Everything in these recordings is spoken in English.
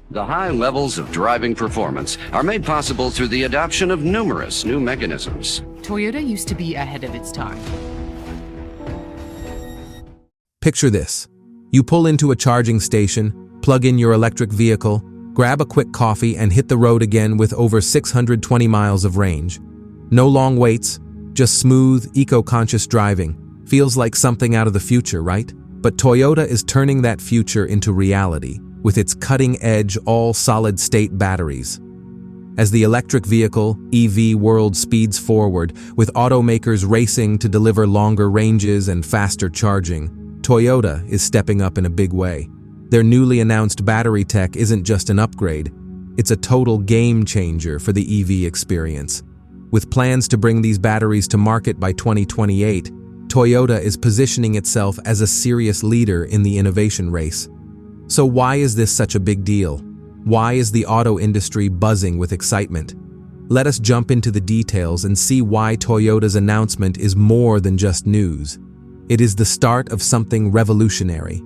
The high levels of driving performance are made possible through the adoption of numerous new mechanisms. Toyota used to be ahead of its time. Picture this. You pull into a charging station, plug in your electric vehicle, grab a quick coffee, and hit the road again with over 620 miles of range. No long waits, just smooth, eco-conscious driving. Feels like something out of the future, right? But Toyota is turning that future into reality with its cutting-edge all-solid-state batteries. As the electric vehicle, EV world speeds forward, with automakers racing to deliver longer ranges and faster charging, Toyota is stepping up in a big way. Their newly announced battery tech isn't just an upgrade, it's a total game changer for the EV experience. With plans to bring these batteries to market by 2028, Toyota is positioning itself as a serious leader in the innovation race. So why is this such a big deal? Why is the auto industry buzzing with excitement? Let us jump into the details and see why Toyota's announcement is more than just news. It is the start of something revolutionary.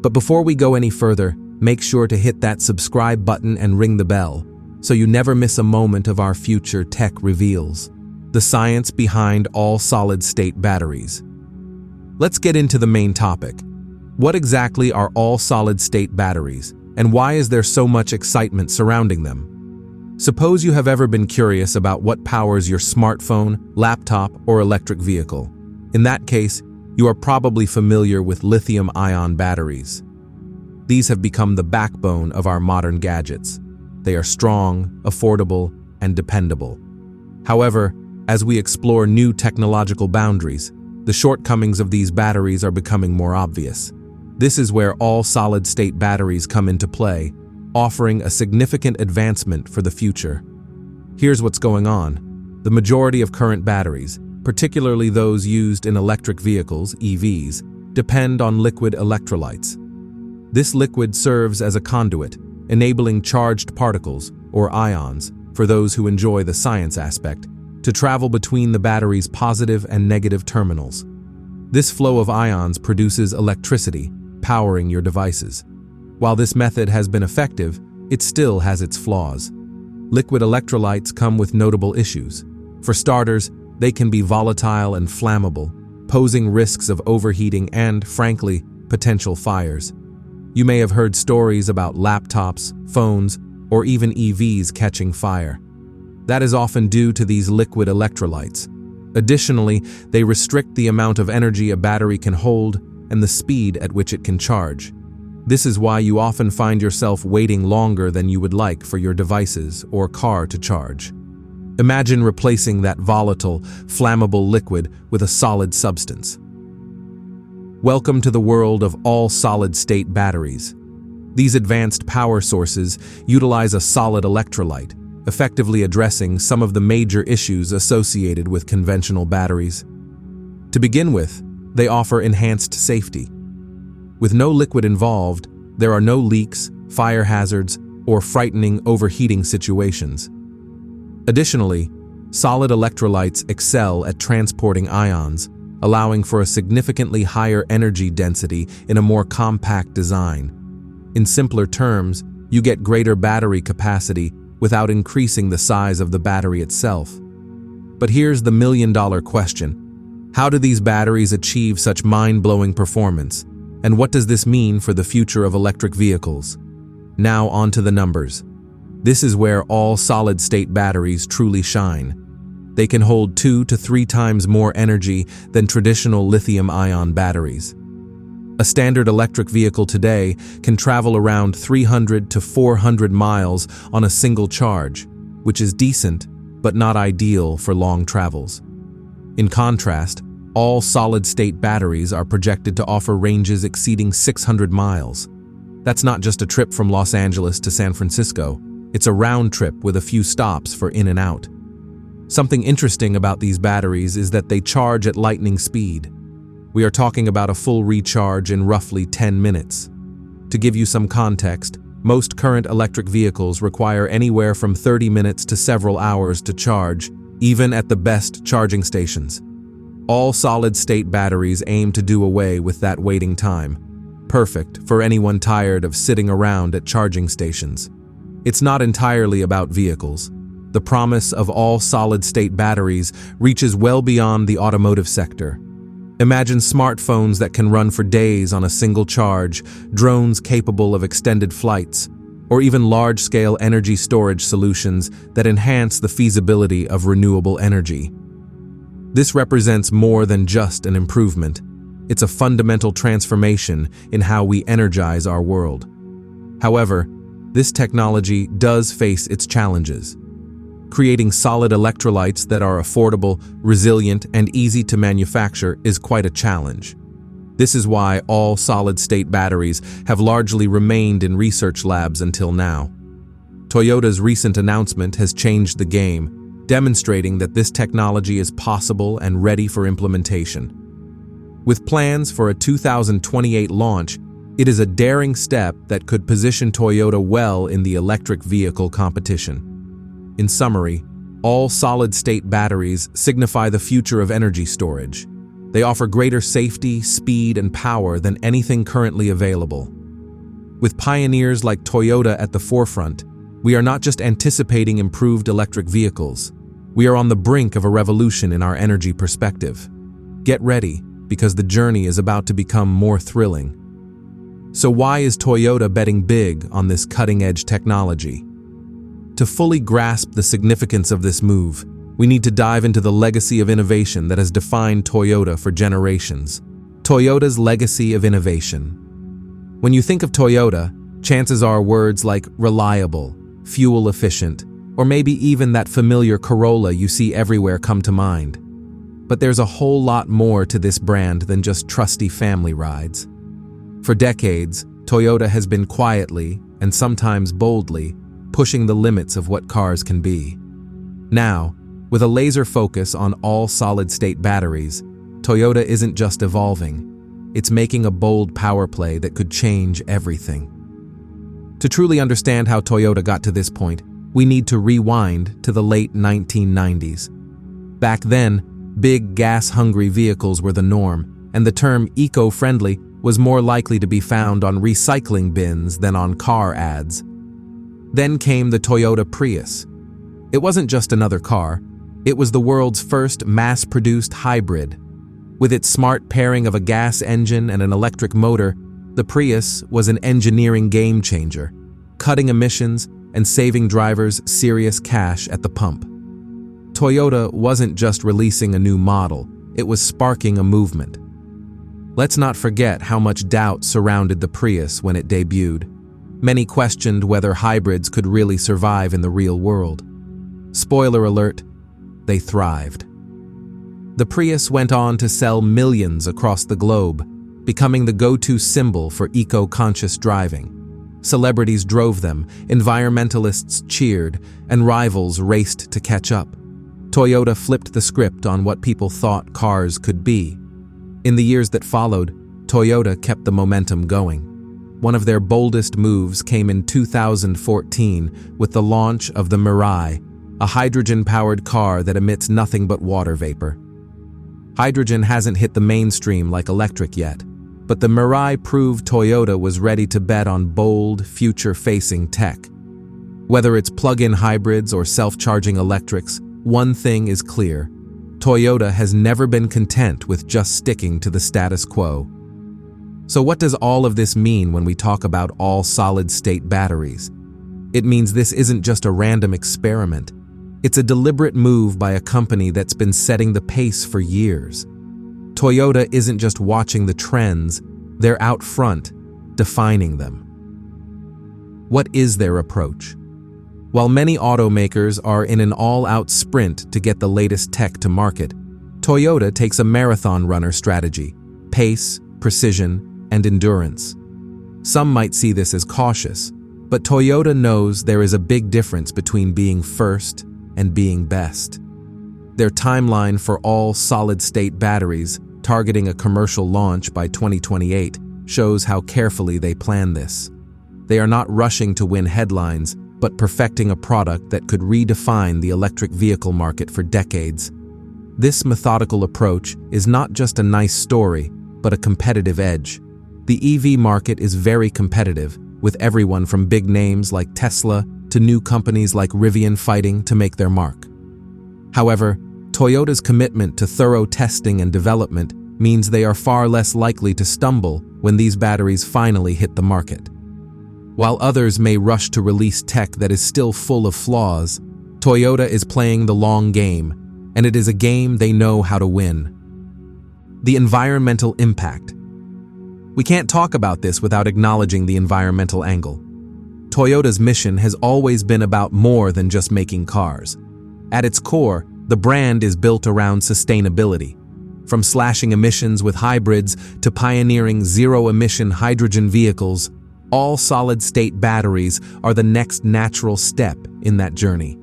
But before we go any further, make sure to hit that subscribe button and ring the bell, so you never miss a moment of our future tech reveals. The science behind all-solid-state batteries. Let's get into the main topic. What exactly are all-solid-state batteries, and why is there so much excitement surrounding them? Suppose you have ever been curious about what powers your smartphone, laptop, or electric vehicle. In that case, you are probably familiar with lithium-ion batteries. These have become the backbone of our modern gadgets. They are strong, affordable, and dependable. However, as we explore new technological boundaries, the shortcomings of these batteries are becoming more obvious. This is where all-solid-state batteries come into play, offering a significant advancement for the future. Here's what's going on. The majority of current batteries, particularly those used in electric vehicles, EVs, depend on liquid electrolytes. This liquid serves as a conduit, enabling charged particles, or ions, for those who enjoy the science aspect, to travel between the battery's positive and negative terminals. This flow of ions produces electricity, powering your devices. While this method has been effective, it still has its flaws. Liquid electrolytes come with notable issues. For starters, they can be volatile and flammable, posing risks of overheating and, frankly, potential fires. You may have heard stories about laptops, phones, or even EVs catching fire. That is often due to these liquid electrolytes. Additionally, they restrict the amount of energy a battery can hold and the speed at which it can charge. This is why you often find yourself waiting longer than you would like for your devices or car to charge. Imagine replacing that volatile, flammable liquid with a solid substance. Welcome to the world of all-solid-state batteries. These advanced power sources utilize a solid electrolyte, effectively addressing some of the major issues associated with conventional batteries. To begin with, they offer enhanced safety. With no liquid involved, there are no leaks, fire hazards, or frightening overheating situations. Additionally, solid electrolytes excel at transporting ions, allowing for a significantly higher energy density in a more compact design. In simpler terms, you get greater battery capacity without increasing the size of the battery itself. But here's the million-dollar question. How do these batteries achieve such mind-blowing performance? And what does this mean for the future of electric vehicles? Now on to the numbers. This is where all solid-state batteries truly shine. They can hold 2 to 3 times more energy than traditional lithium-ion batteries. A standard electric vehicle today can travel around 300 to 400 miles on a single charge, which is decent but not ideal for long travels. In contrast, all solid-state batteries are projected to offer ranges exceeding 600 miles. That's not just a trip from Los Angeles to San Francisco, it's a round trip with a few stops for in and out. Something interesting about these batteries is that they charge at lightning speed. We are talking about a full recharge in roughly 10 minutes. To give you some context, most current electric vehicles require anywhere from 30 minutes to several hours to charge, even at the best charging stations. All solid-state batteries aim to do away with that waiting time. perfect for anyone tired of sitting around at charging stations. It's not entirely about vehicles. The promise of all-solid-state batteries reaches well beyond the automotive sector. Imagine smartphones that can run for days on a single charge, drones capable of extended flights, or even large-scale energy storage solutions that enhance the feasibility of renewable energy. This represents more than just an improvement. It's a fundamental transformation in how we energize our world. However, this technology does face its challenges. Creating solid electrolytes that are affordable, resilient, and easy to manufacture is quite a challenge. This is why all solid-state batteries have largely remained in research labs until now. Toyota's recent announcement has changed the game, demonstrating that this technology is possible and ready for implementation. With plans for a 2028 launch, it is a daring step that could position Toyota well in the electric vehicle competition. In summary, all solid-state batteries signify the future of energy storage. They offer greater safety, speed, and power than anything currently available. With pioneers like Toyota at the forefront, we are not just anticipating improved electric vehicles. We are on the brink of a revolution in our energy perspective. Get ready, because the journey is about to become more thrilling. So why is Toyota betting big on this cutting-edge technology? To fully grasp the significance of this move, we need to dive into the legacy of innovation that has defined Toyota for generations. Toyota's legacy of innovation. When you think of Toyota, chances are words like reliable, fuel efficient, or maybe even that familiar Corolla you see everywhere come to mind. But there's a whole lot more to this brand than just trusty family rides. For decades, Toyota has been quietly, and sometimes boldly, pushing the limits of what cars can be. Now, with a laser focus on all solid-state batteries, Toyota isn't just evolving, it's making a bold power play that could change everything. To truly understand how Toyota got to this point, we need to rewind to the late 1990s. Back then, big gas-hungry vehicles were the norm, and the term eco-friendly was more likely to be found on recycling bins than on car ads. Then came the Toyota Prius. It wasn't just another car, it was the world's first mass-produced hybrid. With its smart pairing of a gas engine and an electric motor, the Prius was an engineering game-changer, cutting emissions and saving drivers serious cash at the pump. Toyota wasn't just releasing a new model, it was sparking a movement. Let's not forget how much doubt surrounded the Prius when it debuted. Many questioned whether hybrids could really survive in the real world. Spoiler alert, they thrived. The Prius went on to sell millions across the globe, becoming the go-to symbol for eco-conscious driving. Celebrities drove them, environmentalists cheered, and rivals raced to catch up. Toyota flipped the script on what people thought cars could be. In the years that followed, Toyota kept the momentum going. One of their boldest moves came in 2014 with the launch of the Mirai, a hydrogen-powered car that emits nothing but water vapor. Hydrogen hasn't hit the mainstream like electric yet, but the Mirai proved Toyota was ready to bet on bold, future-facing tech. Whether it's plug-in hybrids or self-charging electrics, one thing is clear: Toyota has never been content with just sticking to the status quo. So what does all of this mean when we talk about all solid-state batteries? It means this isn't just a random experiment. It's a deliberate move by a company that's been setting the pace for years. Toyota isn't just watching the trends, they're out front, defining them. What is their approach? While many automakers are in an all-out sprint to get the latest tech to market, Toyota takes a marathon runner strategy: pace, precision, and endurance. Some might see this as cautious, but Toyota knows there is a big difference between being first and being best. Their timeline for all solid-state batteries, targeting a commercial launch by 2028, shows how carefully they plan this. They are not rushing to win headlines, but perfecting a product that could redefine the electric vehicle market for decades. This methodical approach is not just a nice story, but a competitive edge. The EV market is very competitive, with everyone from big names like Tesla to new companies like Rivian fighting to make their mark. However, Toyota's commitment to thorough testing and development means they are far less likely to stumble when these batteries finally hit the market. While others may rush to release tech that is still full of flaws, Toyota is playing the long game, and it is a game they know how to win. The environmental impact. We can't talk about this without acknowledging the environmental angle. Toyota's mission has always been about more than just making cars. At its core, the brand is built around sustainability. From slashing emissions with hybrids to pioneering zero-emission hydrogen vehicles, all solid-state batteries are the next natural step in that journey.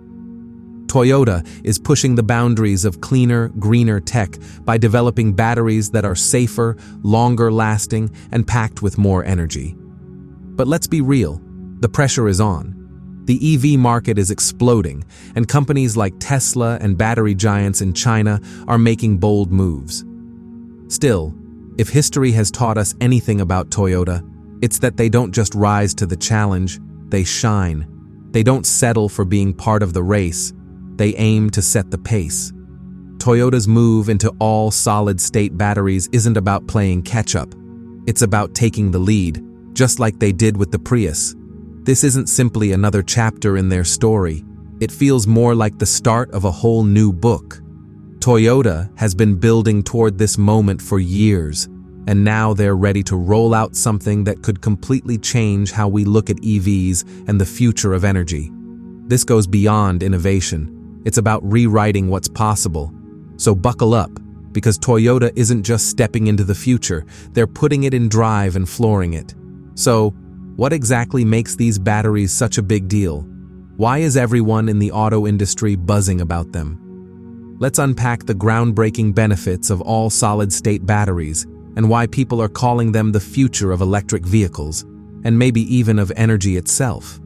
Toyota is pushing the boundaries of cleaner, greener tech by developing batteries that are safer, longer-lasting, and packed with more energy. But let's be real, the pressure is on. The EV market is exploding, and companies like Tesla and battery giants in China are making bold moves. Still, if history has taught us anything about Toyota, it's that they don't just rise to the challenge, they shine. They don't settle for being part of the race. They aim to set the pace. Toyota's move into all solid-state batteries isn't about playing catch-up. It's about taking the lead, just like they did with the Prius. This isn't simply another chapter in their story. It feels more like the start of a whole new book. Toyota has been building toward this moment for years, and now they're ready to roll out something that could completely change how we look at EVs and the future of energy. This goes beyond innovation. It's about rewriting what's possible. So buckle up, because Toyota isn't just stepping into the future, they're putting it in drive and flooring it. So, what exactly makes these batteries such a big deal? Why is everyone in the auto industry buzzing about them? Let's unpack the groundbreaking benefits of all solid-state batteries and why people are calling them the future of electric vehicles, and maybe even of energy itself.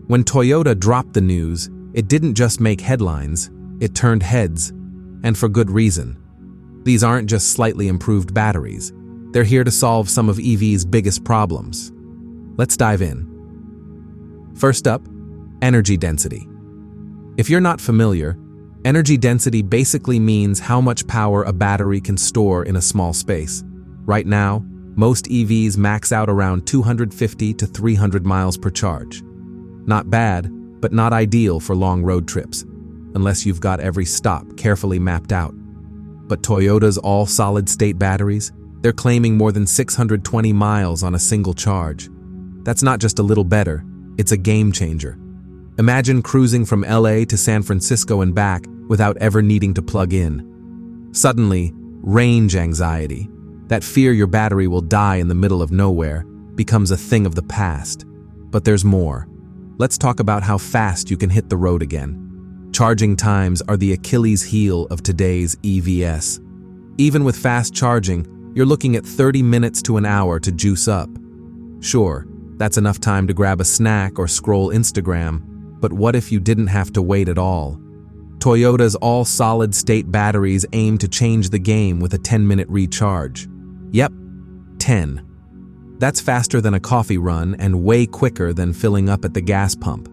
When Toyota dropped the news, it didn't just make headlines, it turned heads, and for good reason. These aren't just slightly improved batteries. They're here to solve some of EV's biggest problems. Let's dive in. First up, energy density. If you're not familiar, energy density basically means how much power a battery can store in a small space. Right now, most EVs max out around 250 to 300 miles per charge. Not bad, but not ideal for long road trips, unless you've got every stop carefully mapped out. But Toyota's all-solid-state batteries, they're claiming more than 620 miles on a single charge. That's not just a little better, it's a game changer. Imagine cruising from LA to San Francisco and back without ever needing to plug in. Suddenly, range anxiety, that fear your battery will die in the middle of nowhere, becomes a thing of the past. But there's more. Let's talk about how fast you can hit the road again. Charging times are the Achilles heel of today's EVs. Even with fast charging, you're looking at 30 minutes to an hour to juice up. Sure, that's enough time to grab a snack or scroll Instagram, but what if you didn't have to wait at all? Toyota's all-solid-state batteries aim to change the game with a 10-minute recharge. Yep, 10. That's faster than a coffee run and way quicker than filling up at the gas pump.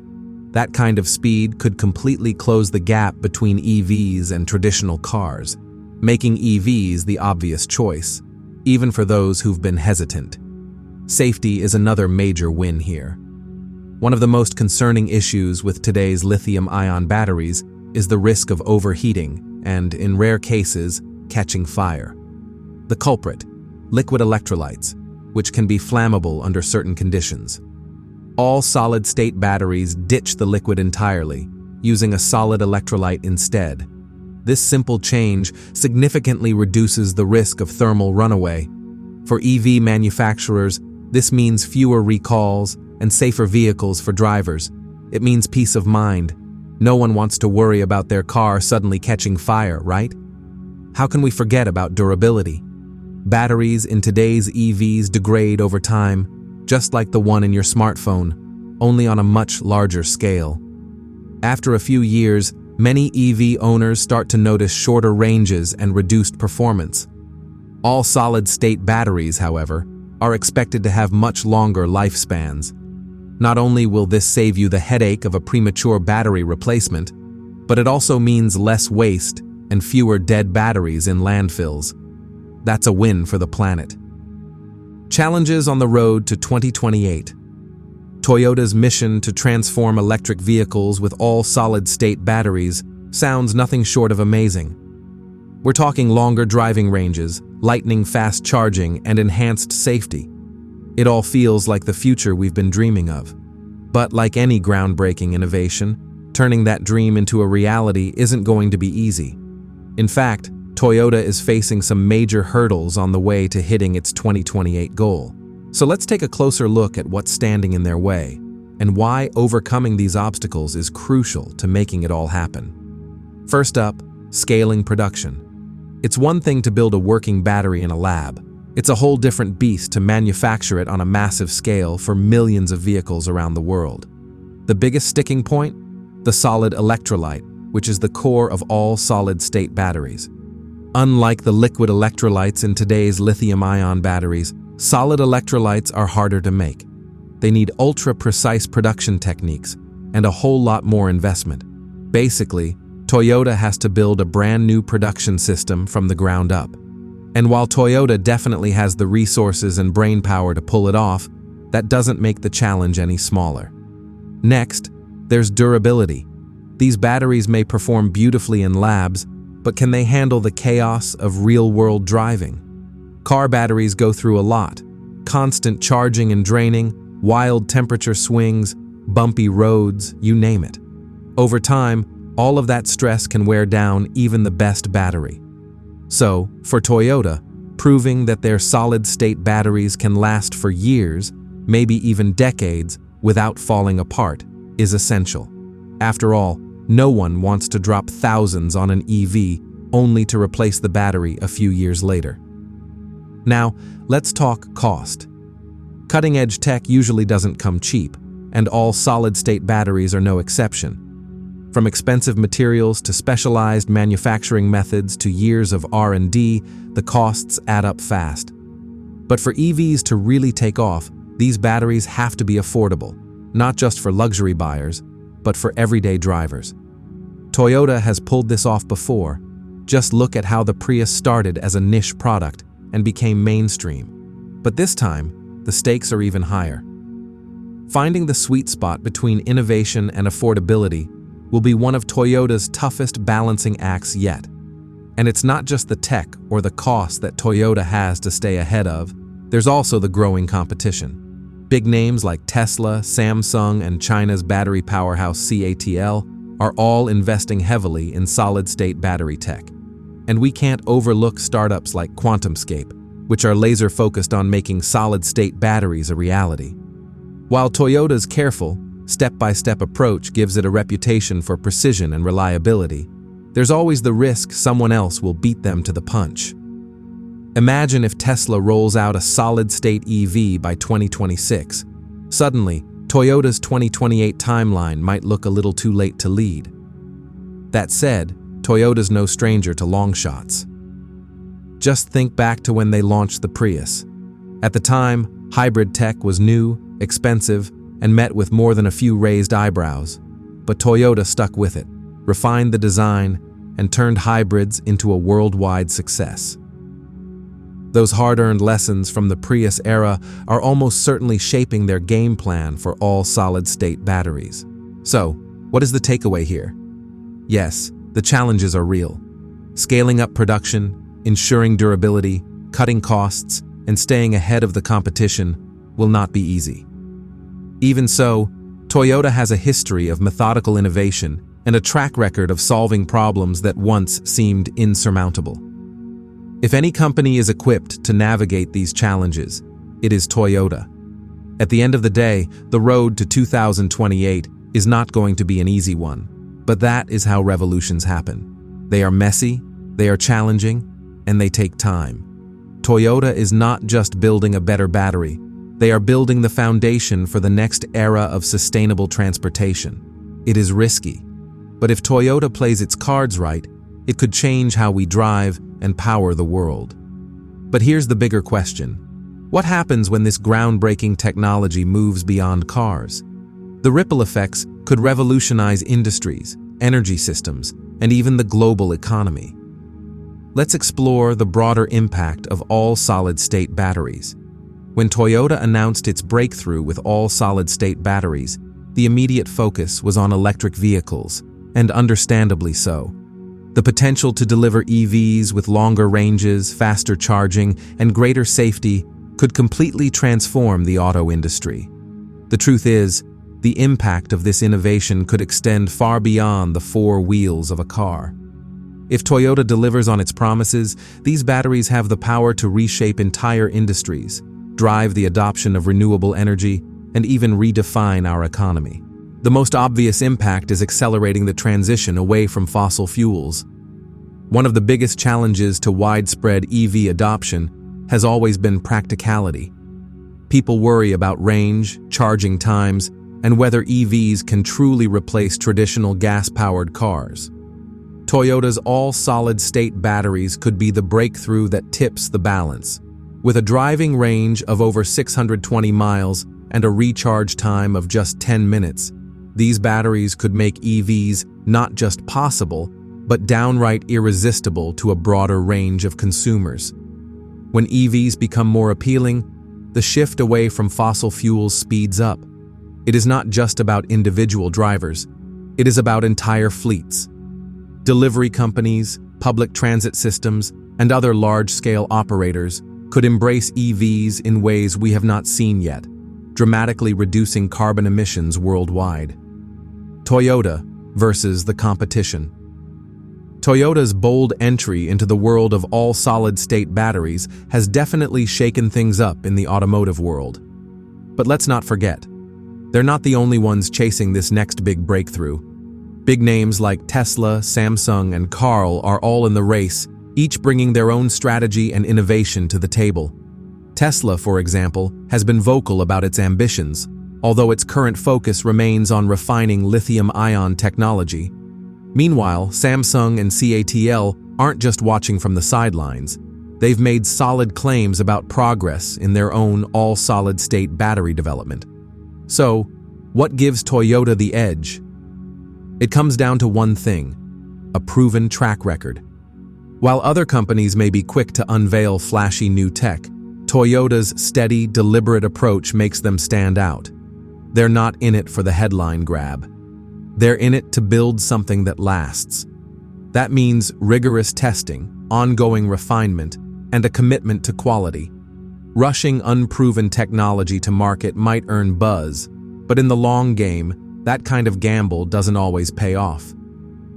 That kind of speed could completely close the gap between EVs and traditional cars, making EVs the obvious choice, even for those who've been hesitant. Safety is another major win here. One of the most concerning issues with today's lithium-ion batteries is the risk of overheating and, in rare cases, catching fire. The culprit, liquid electrolytes, which can be flammable under certain conditions. All solid-state batteries ditch the liquid entirely, using a solid electrolyte instead. This simple change significantly reduces the risk of thermal runaway. For EV manufacturers, this means fewer recalls and safer vehicles for drivers. It means peace of mind. No one wants to worry about their car suddenly catching fire, right? How can we forget about durability? Batteries in today's EVs degrade over time, just like the one in your smartphone, only on a much larger scale. After a few years, many EV owners start to notice shorter ranges and reduced performance. All solid-state batteries, however, are expected to have much longer lifespans. Not only will this save you the headache of a premature battery replacement, but it also means less waste and fewer dead batteries in landfills. That's a win for the planet. Challenges on the road to 2028. Toyota's mission to transform electric vehicles with all solid-state batteries sounds nothing short of amazing. We're talking longer driving ranges, lightning-fast charging, and enhanced safety. It all feels like the future we've been dreaming of. But like any groundbreaking innovation, turning that dream into a reality isn't going to be easy. In fact, Toyota is facing some major hurdles on the way to hitting its 2028 goal. So let's take a closer look at what's standing in their way and why overcoming these obstacles is crucial to making it all happen. First up, scaling production. It's one thing to build a working battery in a lab. It's a whole different beast to manufacture it on a massive scale for millions of vehicles around the world. The biggest sticking point? The solid electrolyte, which is the core of all solid-state batteries. Unlike the liquid electrolytes in today's lithium-ion batteries, solid electrolytes are harder to make. They need ultra-precise production techniques and a whole lot more investment. Basically, Toyota has to build a brand new production system from the ground up. And while Toyota definitely has the resources and brainpower to pull it off, that doesn't make the challenge any smaller. Next, there's durability. These batteries may perform beautifully in labs, but can they handle the chaos of real-world driving? Car batteries go through a lot. Constant charging and draining, wild temperature swings, bumpy roads, you name it. Over time, all of that stress can wear down even the best battery. So, for Toyota, proving that their solid-state batteries can last for years, maybe even decades, without falling apart, is essential. After all, no one wants to drop thousands on an EV only to replace the battery a few years later. Now, let's talk cost. Cutting-edge tech usually doesn't come cheap, and all solid-state batteries are no exception. From expensive materials to specialized manufacturing methods to years of R&D, the costs add up fast. But for EVs to really take off, these batteries have to be affordable, not just for luxury buyers, but for everyday drivers. Toyota has pulled this off before. Just look at how the Prius started as a niche product and became mainstream. But this time, the stakes are even higher. Finding the sweet spot between innovation and affordability will be one of Toyota's toughest balancing acts yet. And it's not just the tech or the cost that Toyota has to stay ahead of, there's also the growing competition. Big names like Tesla, Samsung, and China's battery powerhouse CATL are all investing heavily in solid-state battery tech. And we can't overlook startups like QuantumScape, which are laser-focused on making solid-state batteries a reality. While Toyota's careful, step-by-step approach gives it a reputation for precision and reliability, there's always the risk someone else will beat them to the punch. Imagine if Tesla rolls out a solid-state EV by 2026. Suddenly, Toyota's 2028 timeline might look a little too late to lead. That said, Toyota's no stranger to long shots. Just think back to when they launched the Prius. At the time, hybrid tech was new, expensive, and met with more than a few raised eyebrows. But Toyota stuck with it, refined the design, and turned hybrids into a worldwide success. Those hard-earned lessons from the Prius era are almost certainly shaping their game plan for all solid-state batteries. So, what is the takeaway here? Yes, the challenges are real. Scaling up production, ensuring durability, cutting costs, and staying ahead of the competition will not be easy. Even so, Toyota has a history of methodical innovation and a track record of solving problems that once seemed insurmountable. If any company is equipped to navigate these challenges, it is Toyota. At the end of the day, the road to 2028 is not going to be an easy one, but that is how revolutions happen. They are messy, they are challenging, and they take time. Toyota is not just building a better battery, they are building the foundation for the next era of sustainable transportation. It is risky, but if Toyota plays its cards right, it could change how we drive and power the world. But here's the bigger question. What happens when this groundbreaking technology moves beyond cars? The ripple effects could revolutionize industries, energy systems, and even the global economy. Let's explore the broader impact of all-solid-state batteries. When Toyota announced its breakthrough with all-solid-state batteries, the immediate focus was on electric vehicles, and understandably so. The potential to deliver EVs with longer ranges, faster charging, and greater safety could completely transform the auto industry. The truth is, the impact of this innovation could extend far beyond the four wheels of a car. If Toyota delivers on its promises, these batteries have the power to reshape entire industries, drive the adoption of renewable energy, and even redefine our economy. The most obvious impact is accelerating the transition away from fossil fuels. One of the biggest challenges to widespread EV adoption has always been practicality. People worry about range, charging times, and whether EVs can truly replace traditional gas-powered cars. Toyota's all-solid-state batteries could be the breakthrough that tips the balance. With a driving range of over 620 miles and a recharge time of just 10 minutes, these batteries could make EVs not just possible, but downright irresistible to a broader range of consumers. When EVs become more appealing, the shift away from fossil fuels speeds up. It is not just about individual drivers, it is about entire fleets. Delivery companies, public transit systems, and other large-scale operators could embrace EVs in ways we have not seen yet, dramatically reducing carbon emissions worldwide. Toyota versus the competition. Toyota's bold entry into the world of all-solid-state batteries has definitely shaken things up in the automotive world. But let's not forget, they're not the only ones chasing this next big breakthrough. Big names like Tesla, Samsung, and Carl are all in the race, each bringing their own strategy and innovation to the table. Tesla, for example, has been vocal about its ambitions, although its current focus remains on refining lithium-ion technology. Meanwhile, Samsung and CATL aren't just watching from the sidelines. They've made solid claims about progress in their own all-solid-state battery development. So, what gives Toyota the edge? It comes down to one thing: a proven track record. While other companies may be quick to unveil flashy new tech, Toyota's steady, deliberate approach makes them stand out. They're not in it for the headline grab. They're in it to build something that lasts. That means rigorous testing, ongoing refinement, and a commitment to quality. Rushing unproven technology to market might earn buzz, but in the long game, that kind of gamble doesn't always pay off.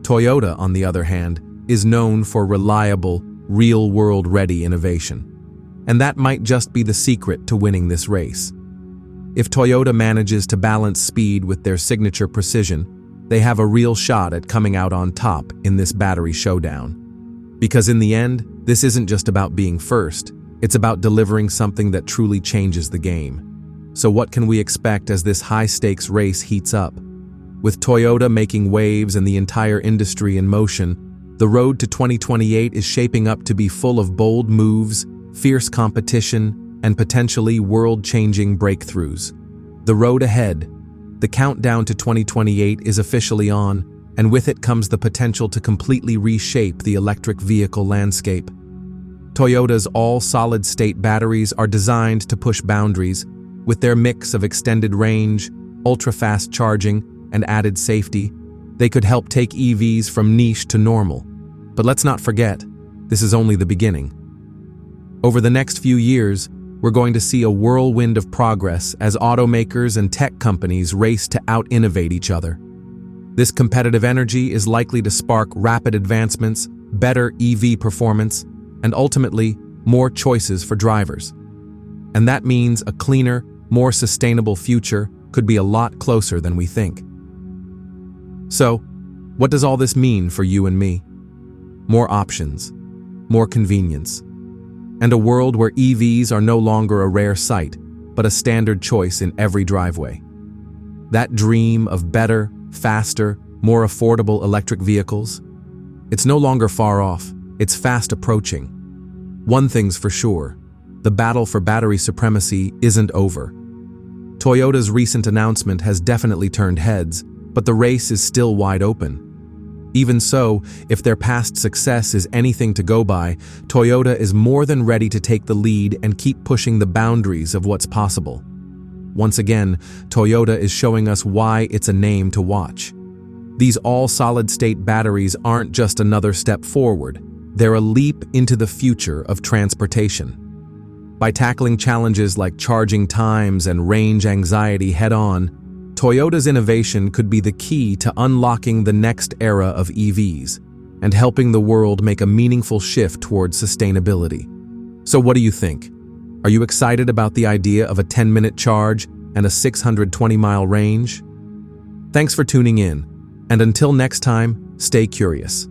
Toyota, on the other hand, is known for reliable, real-world ready innovation. And that might just be the secret to winning this race. If Toyota manages to balance speed with their signature precision, they have a real shot at coming out on top in this battery showdown. Because in the end, this isn't just about being first, it's about delivering something that truly changes the game. So what can we expect as this high-stakes race heats up? With Toyota making waves and the entire industry in motion, the road to 2028 is shaping up to be full of bold moves, fierce competition, and potentially world-changing breakthroughs. The road ahead, the countdown to 2028 is officially on, and with it comes the potential to completely reshape the electric vehicle landscape. Toyota's all-solid-state batteries are designed to push boundaries. With their mix of extended range, ultra-fast charging, and added safety, they could help take EVs from niche to normal. But let's not forget, this is only the beginning. Over the next few years, we're going to see a whirlwind of progress as automakers and tech companies race to out-innovate each other. This competitive energy is likely to spark rapid advancements, better EV performance, and ultimately, more choices for drivers. And that means a cleaner, more sustainable future could be a lot closer than we think. So, what does all this mean for you and me? More options, more convenience, and a world where EVs are no longer a rare sight, but a standard choice in every driveway. That dream of better, faster, more affordable electric vehicles? It's no longer far off, it's fast approaching. One thing's for sure, the battle for battery supremacy isn't over. Toyota's recent announcement has definitely turned heads, but the race is still wide open. Even so, if their past success is anything to go by, Toyota is more than ready to take the lead and keep pushing the boundaries of what's possible. Once again, Toyota is showing us why it's a name to watch. These all-solid-state batteries aren't just another step forward, they're a leap into the future of transportation. By tackling challenges like charging times and range anxiety head-on, Toyota's innovation could be the key to unlocking the next era of EVs and helping the world make a meaningful shift towards sustainability. So what do you think? Are you excited about the idea of a 10-minute charge and a 620-mile range? Thanks for tuning in, and until next time, stay curious.